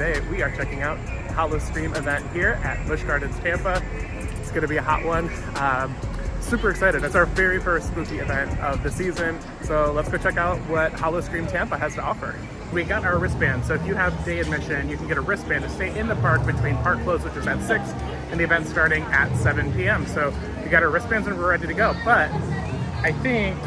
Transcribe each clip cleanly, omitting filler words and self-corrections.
today we are checking out Howl-O-Scream event here at Busch Gardens Tampa. It's going to be a hot one. Super excited. It's our very first spooky event of the season. So let's go check out what Howl-O-Scream Tampa has to offer. We got our wristband. So if you have day admission, you can get a wristband to stay in the park between park close, which is at 6, and the event starting at 7 p.m. So we got our wristbands and we're ready to go. But I think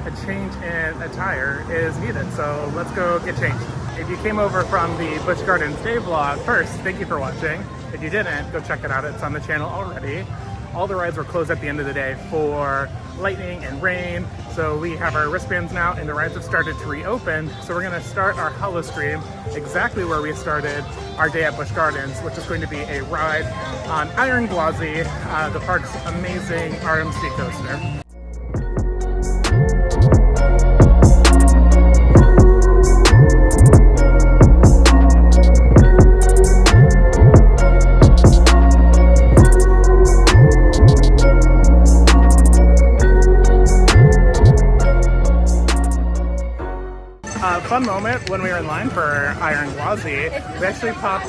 a change in attire is needed. So let's go get changed. If you came over from the Busch Gardens Day vlog, first, thank you for watching. If you didn't, go check it out. It's on the channel already. All the rides were closed at the end of the day for lightning and rain. So we have our wristbands now and the rides have started to reopen. So we're gonna start our Howl-O-Scream exactly where we started our day at Busch Gardens, which is going to be a ride on Iron Gwazi, the park's amazing RMC coaster. Fun moment when we were in line for Iron Gwazi. We actually popped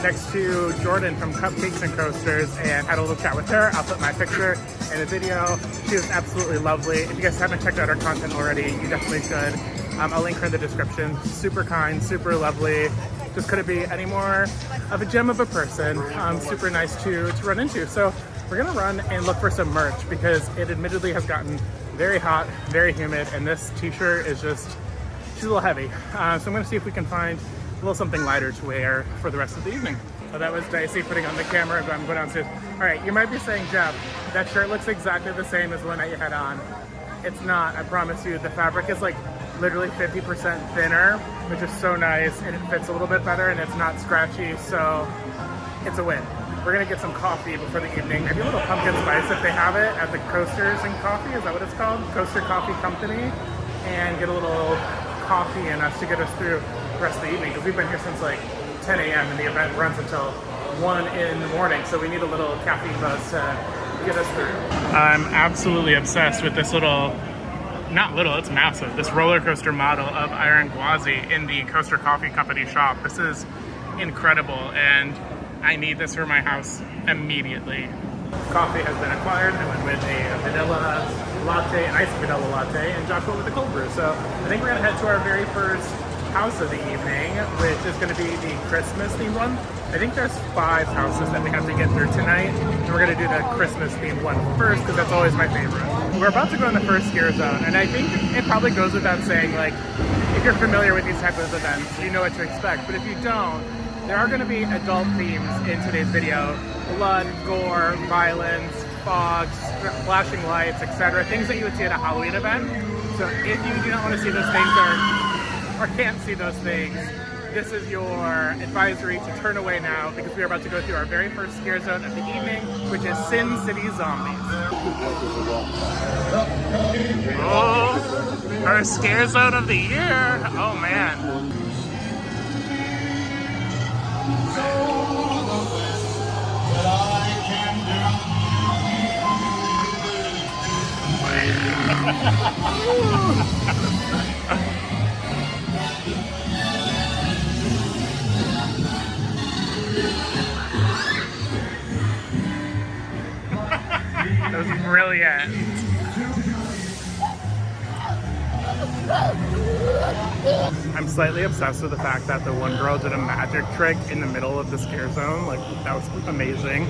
next to Jordan from Cupcakes and Coasters and had a little chat with her. I'll put my picture in the video. She was absolutely lovely. If you guys haven't checked out our content already, you definitely should. I'll link her in the description. Super kind, super lovely. Just couldn't be any more of a gem of a person. Super nice to run into. So we're gonna run and look for some merch because it admittedly has gotten very hot, very humid, and this t-shirt is just, she's a little heavy. So I'm gonna see if we can find a little something lighter to wear for the rest of the evening. So that was Dicey putting on the camera, but I'm going downstairs. All right, you might be saying, Jeff, that shirt looks exactly the same as the one that you had on. It's not, I promise you. The fabric is like literally 50% thinner, which is so nice, and it fits a little bit better, and it's not scratchy, so it's a win. We're gonna get some coffee before the evening. Maybe a little pumpkin spice if they have it at the Coasters and Coffee, is that what it's called? Coaster Coffee Company, and get a little coffee in us to get us through the rest of the evening, because we've been here since like 10 a.m. and the event runs until 1 in the morning, so we need a little caffeine buzz to get us through. I'm absolutely obsessed with this little, not little, it's massive, this roller coaster model of Iron Gwazi in the Coaster Coffee Company shop. This is incredible and I need this for my house immediately. Coffee has been acquired. I went with a vanilla latte, an iced vanilla latte, and Joshua with a cold brew. So I think we're gonna head to our very first house of the evening, which is gonna be the Christmas themed one. I think there's 5 houses that we have to get through tonight, and we're gonna do the Christmas themed one first, because that's always my favorite. We're about to go in the first scare zone, and I think it probably goes without saying, like, if you're familiar with these types of events, you know what to expect. But if you don't, there are gonna be adult themes in today's video. Blood, gore, violence, fogs, flashing lights, etc. Things that you would see at a Halloween event. So if you do not want to see those things or can't see those things, this is your advisory to turn away now, because we are about to go through our very first scare zone of the evening, which is Sin City Zombies. Oh, our scare zone of the year. Oh man. That was brilliant. I'm slightly obsessed with the fact that the one girl did a magic trick in the middle of the scare zone. Like, that was amazing.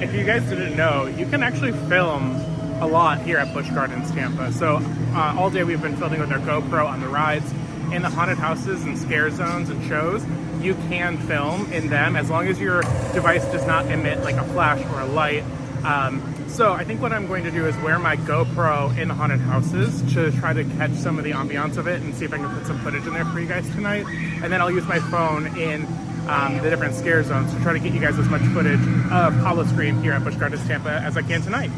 If you guys didn't know, you can actually film a lot here at Busch Gardens Tampa. So all day we've been filming with our GoPro on the rides. In the haunted houses and scare zones and shows, you can film in them as long as your device does not emit like a flash or a light. So I think what I'm going to do is wear my GoPro in the haunted houses to try to catch some of the ambiance of it and see if I can put some footage in there for you guys tonight. And then I'll use my phone in the different scare zones to try to get you guys as much footage of Howl-O-Scream here at Busch Gardens Tampa as I can tonight.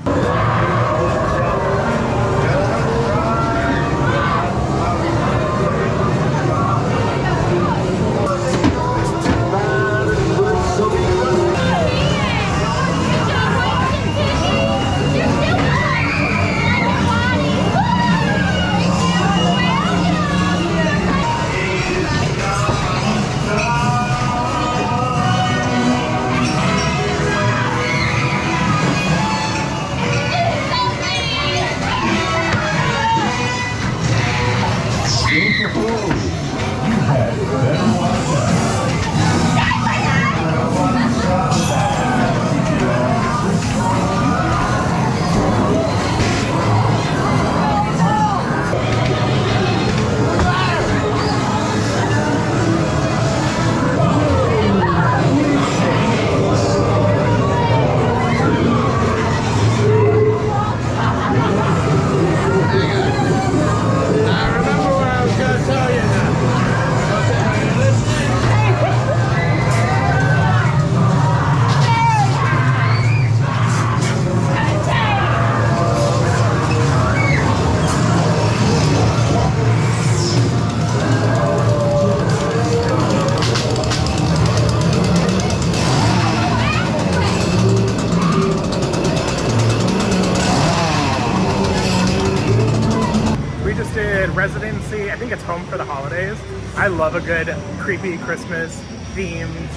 anything gets home for the holidays, I love a good creepy Christmas themed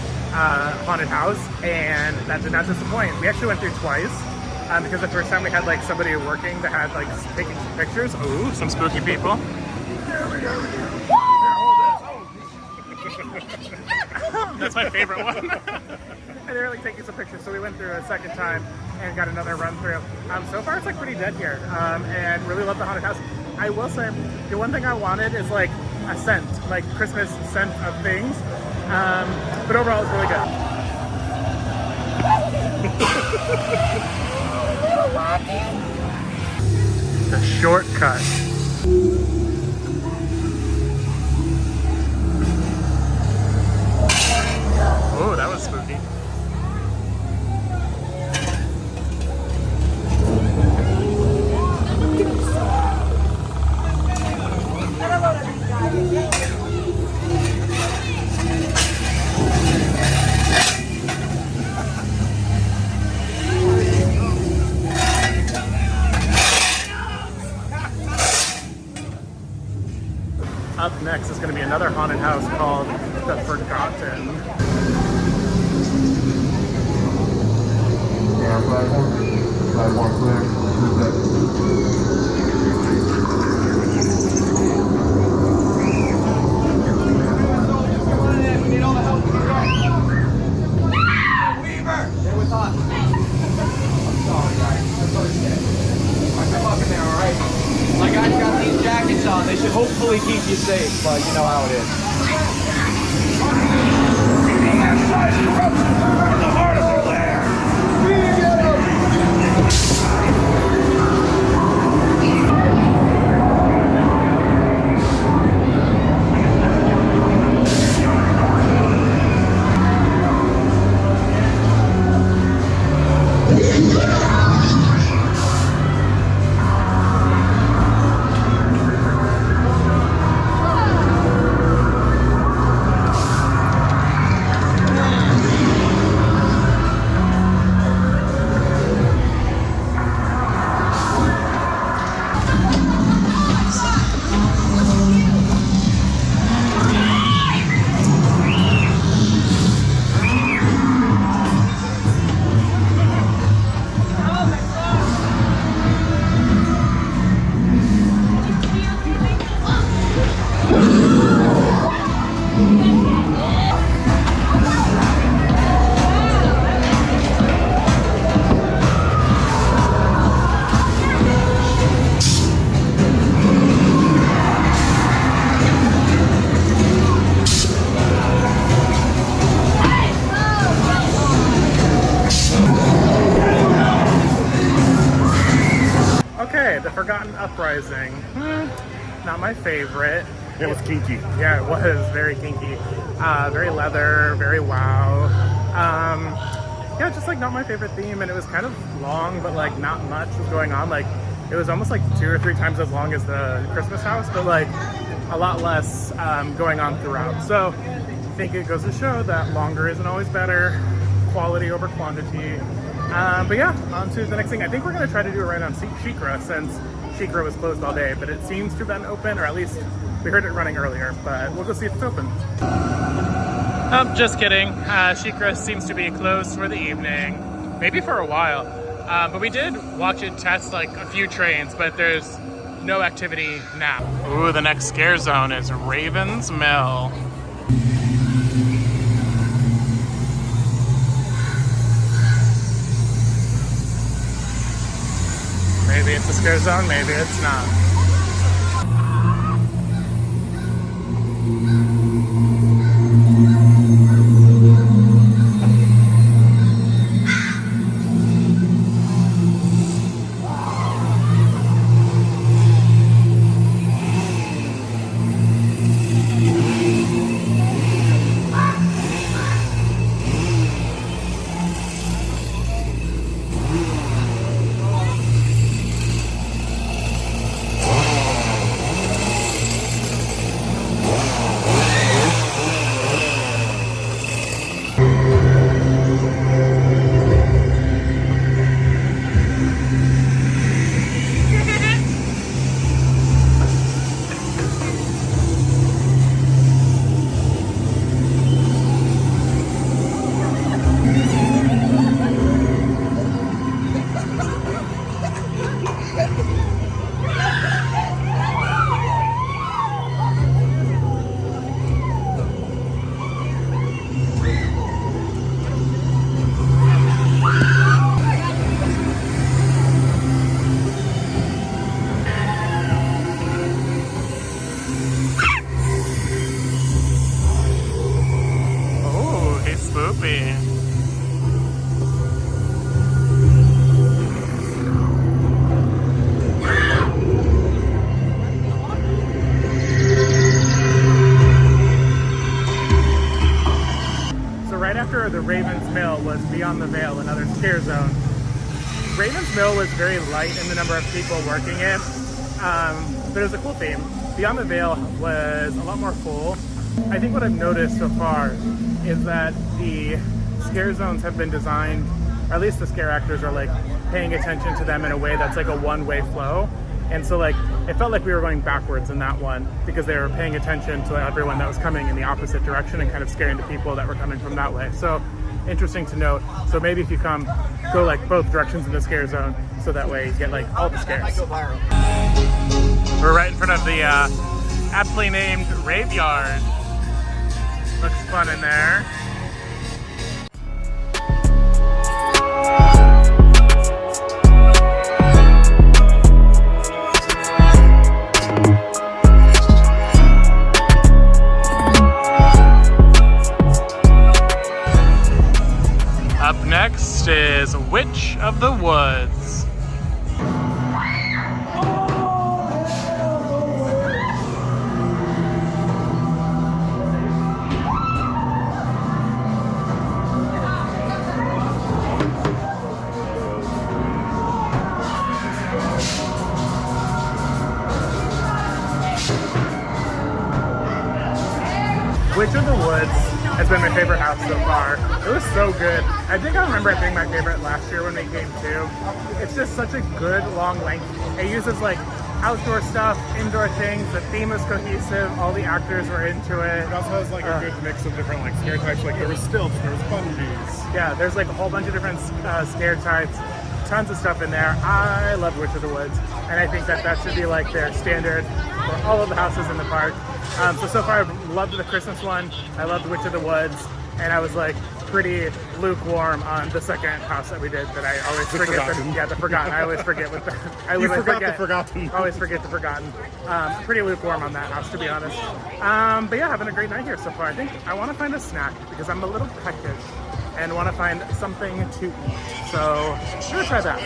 haunted house, and that did not disappoint. We actually went through twice because the first time we had like somebody working that had like taking some pictures. Ooh, some spooky people. That's my favorite one. And they were like taking some pictures, so we went through a second time and got another run through. So far it's like pretty dead here, and really love the haunted house. I will say the one thing I wanted is like a scent, like Christmas scent of things, but overall it's really good. The shortcut. Oh, that was spooky. Up next is going to be another haunted house called The Forgotten. Platform clear. We need all the help we can get. Weaver! Stay with us. I'm sorry, guys. Let's understand. Come up in there, all right? My guys got these jackets on. They should hopefully keep you safe, but you know how it is. In the heart of their lair. The Forgotten Uprising. Not my favorite. It was kinky. Yeah, it was very kinky. Very leather, very wow. Yeah, just like not my favorite theme, and it was kind of long, but like not much was going on. Like it was almost like 2 or 3 times as long as the Christmas house, but like a lot less going on throughout. So I think it goes to show that longer isn't always better, quality over quantity. But yeah, on to the next thing. I think we're going to try to do it right on SheiKra, since SheiKra was closed all day, but it seems to have been open, or at least we heard it running earlier, but we'll go see if it's open. Oh, just kidding. SheiKra seems to be closed for the evening, maybe for a while. But we did watch it test like a few trains, but there's no activity now. Ooh, the next scare zone is Raven's Mill. Maybe it's a scare zone, maybe it's not. scare zone. Raven's Mill was very light in the number of people working it, but it was a cool theme. Beyond the Veil was a lot more full. I think what I've noticed so far is that the scare zones have been designed, or at least the scare actors are like paying attention to them in a way that's like a one-way flow. And so like, it felt like we were going backwards in that one because they were paying attention to everyone that was coming in the opposite direction and kind of scaring the people that were coming from that way. So interesting to note. So maybe if you come, go like both directions in the scare zone, so that way you get like all the scares. We're right in front of the aptly named rave yard. Looks fun in there. Up next is Witch of the Woods. Witch of the Woods has been my favorite house so far. It was so good. I think I remember it being my favorite last year when we came too. It's just such a good long length. It uses like outdoor stuff, indoor things. The theme is cohesive. All the actors were into it. It also has like a good mix of different like scare types. Like there was stilts, there was bungees. Yeah, there's like a whole bunch of different scare types. Tons of stuff in there. I love Witch of the Woods, and I think that should be like their standard for all of the houses in the park. So far I've loved the Christmas one. I loved Witch of the Woods, and I was like pretty lukewarm on the second house that we did that I always forget. The Forgotten. I always forget what the The Forgotten. Always forget the Forgotten. Pretty lukewarm on that house, to be honest. But yeah, having a great night here so far. I think I want to find a snack because I'm a little peckish and want to find something to eat. So I'm gonna try that.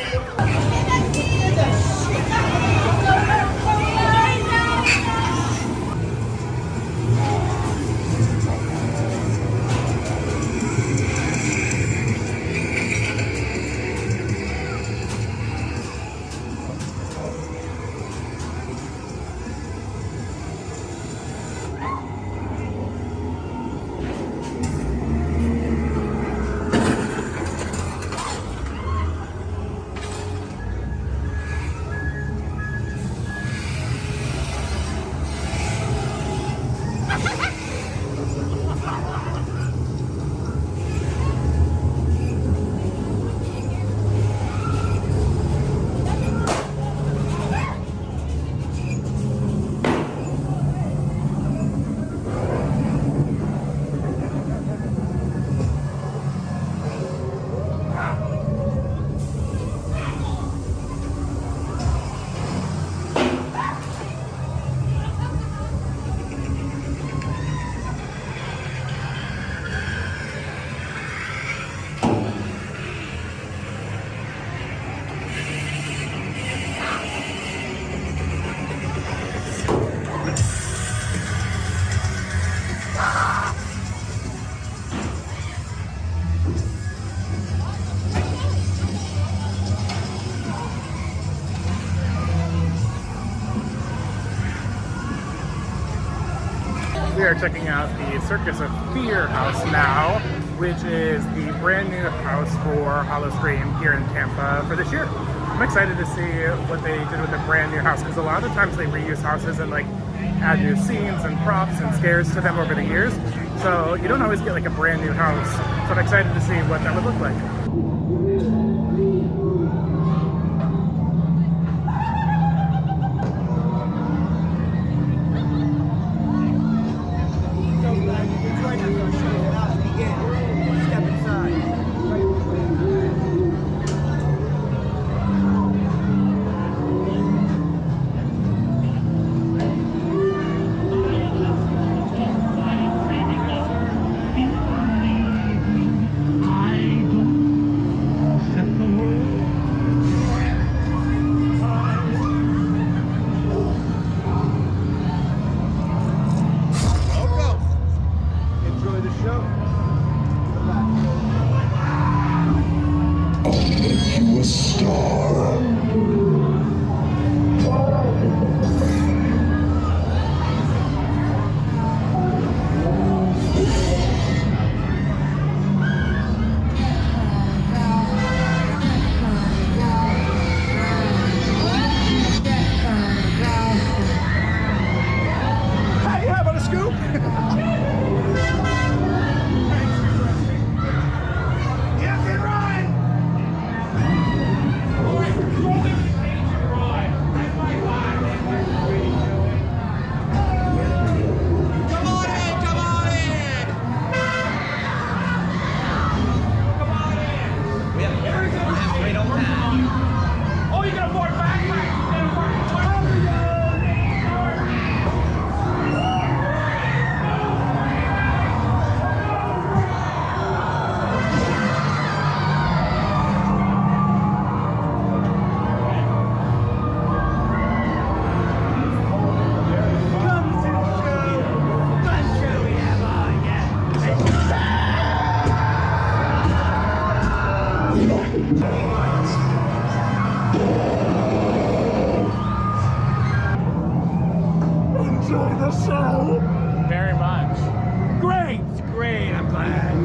We are checking out the Circus of Fear house now, which is the brand new house for Howl-O-Scream here in Tampa for this year. I'm excited to see what they did with the brand new house, because a lot of times they reuse houses and like add new scenes and props and scares to them over the years. So you don't always get like a brand new house. So I'm excited to see what that would look like. Enjoy the show. Very much. Great, great. I'm glad.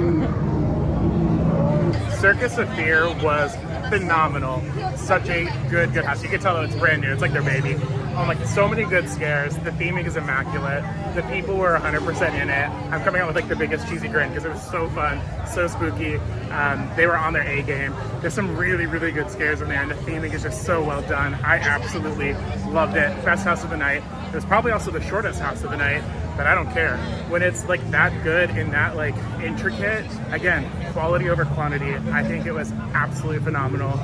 Circus of Fear was phenomenal. Such a good house. You can tell it's brand new. It's like their baby. Oh my, so many good scares. The theming is immaculate. The people were 100% in it. I'm coming out with like the biggest cheesy grin because it was so fun, so spooky. They were on their A game. There's some really good scares in there, and the theming is just so well done. I absolutely loved it. Best house of the night. It was probably also the shortest house of the night, but I don't care. When it's like that good and that like intricate, again, quality over quantity. I think it was absolutely phenomenal.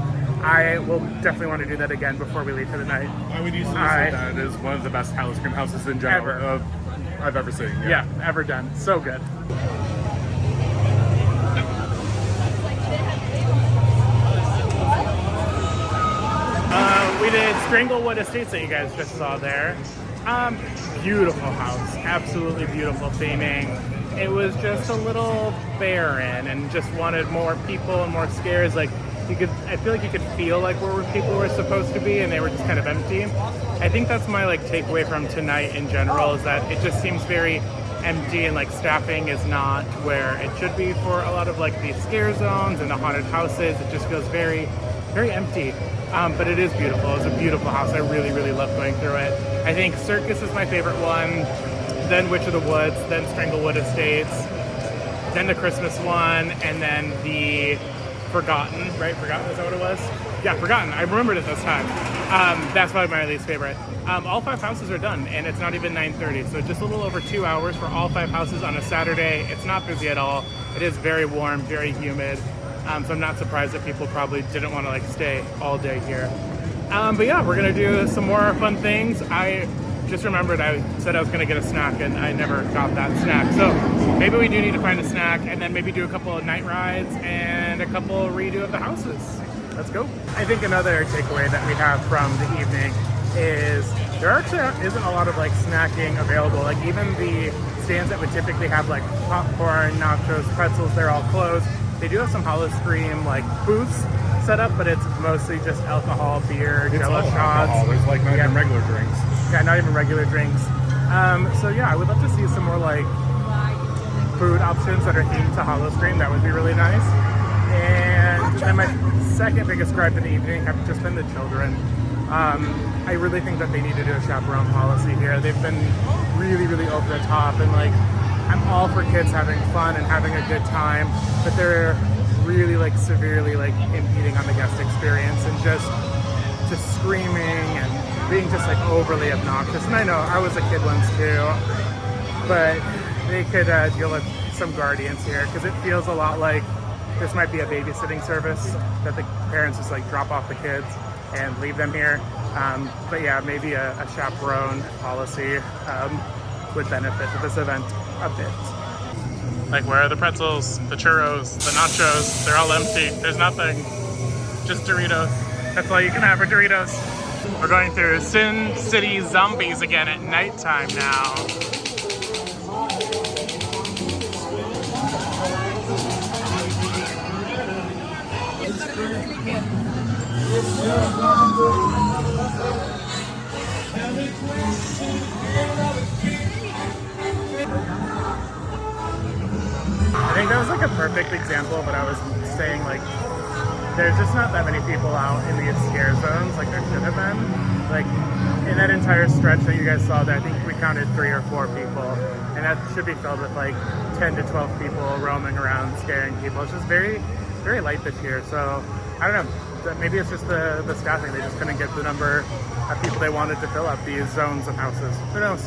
I will definitely want to do that again before we leave for the night. I would easily say that is one of the best Howl-O-Scream houses in general I've ever seen. Yeah, ever done. So good. We did Stranglewood Estates that you guys just saw there. Beautiful house, absolutely beautiful theming. It was just a little barren and just wanted more people and more scares. Like I feel like you could feel like where people were supposed to be, and they were just kind of empty. I think that's my like takeaway from tonight in general, is that it just seems very empty, and like staffing is not where it should be for a lot of like these scare zones and the haunted houses. It just feels very empty. But it is beautiful. It's a beautiful house. I really loved going through it. I think Circus is my favorite one, then Witch of the Woods, then Stranglewood Estates, then the Christmas one, and then the Forgotten, right? Forgotten, is that what it was? Yeah, Forgotten. I remembered it this time. That's probably my least favorite. All 5 houses are done, and it's not even 9:30, so just a little over 2 hours for all 5 houses on a Saturday. It's not busy at all. It is very warm, very humid, so I'm not surprised that people probably didn't want to like stay all day here. But yeah, we're gonna do some more fun things. I just remembered I said I was gonna get a snack, and I never got that snack. So maybe we do need to find a snack, and then maybe do a couple of night rides and a couple redo of the houses. Let's go. I think another takeaway that we have from the evening is there actually isn't a lot of like snacking available. Like even the stands that would typically have like popcorn, nachos, pretzels, they're all closed. They do have some Howl-O-Scream like booths set up, but it's mostly just alcohol, beer, Jello shots. There's like not even regular drinks. Yeah, not even regular drinks. So yeah, I would love to see some more like food options that are themed to Howl-O-Scream. That would be really nice. And then my second biggest gripe in the evening have just been the children. I really think that they need to do a chaperone policy here. They've been really over the top, and like I'm all for kids having fun and having a good time, but they're really like severely like impeding on the guest experience and just screaming and being just like overly obnoxious. And I know I was a kid once too, but they could deal with some guardians here, because it feels a lot like this might be a babysitting service that the parents just like drop off the kids and leave them here. But yeah, maybe a chaperone policy would benefit this event a bit. Like, where are the pretzels, the churros, the nachos? They're all empty. There's nothing. Just Doritos. That's all you can have for Doritos. We're going through Sin City Zombies again at nighttime now. I think that was like a perfect example of what I was saying. Like, there's just not that many people out in these scare zones like there should have been. Like, in that entire stretch that you guys saw there, I think we counted 3 or 4 people, and that should be filled with like 10 to 12 people roaming around scaring people. It's just very light this year. So I don't know, maybe it's just the staffing. They just couldn't get the number of people they wanted to fill up these zones of houses. Who knows?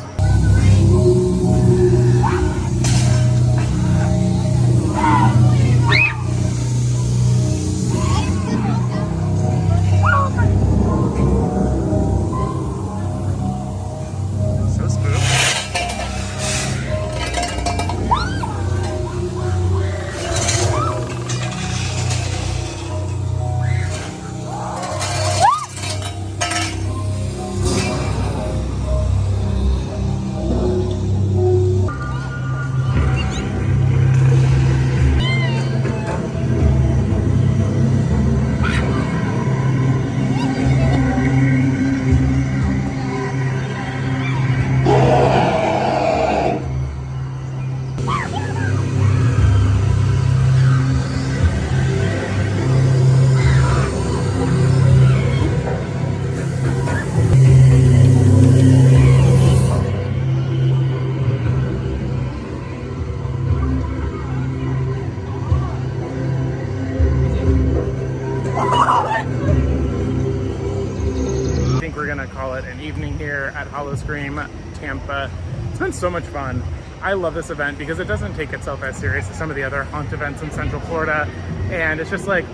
childhood and evening here at Howl-O-Scream Tampa. It's been so much fun. I love this event because it doesn't take itself as serious as some of the other haunt events in Central Florida. And it's just like,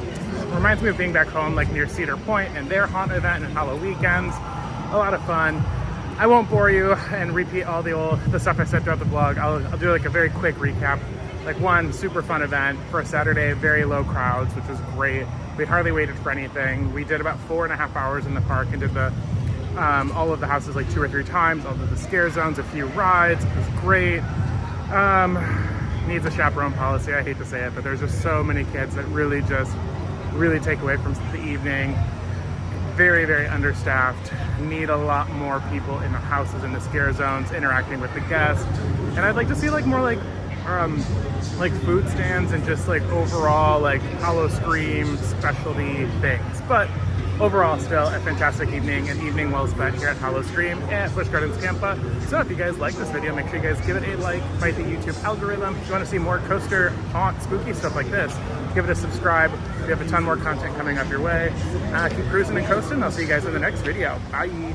reminds me of being back home, like near Cedar Point and their haunt event and Hollow Weekends. A lot of fun. I won't bore you and repeat all the stuff I said throughout the vlog. I'll do like a very quick recap. Like, one super fun event for a Saturday, very low crowds, which was great. We hardly waited for anything. We did about 4.5 hours in the park and did the all of the houses like 2 or 3 times, all of the scare zones, a few rides. It was great. Needs a chaperone policy. I hate to say it, but there's just so many kids that really take away from the evening. Very, very understaffed. Need a lot more people in the houses, in the scare zones, interacting with the guests. And I'd like to see like more like food stands and just like overall like Howl-O-Scream specialty things. But overall, still a fantastic evening, an evening well spent here at Howl-O-Scream at Busch Gardens Tampa. So if you guys like this video, make sure you guys give it a like, fight the YouTube algorithm. If you want to see more coaster, haunt, spooky stuff like this, give it a subscribe. We have a ton more content coming up your way. Keep cruising and coasting. I'll see you guys in the next video. Bye.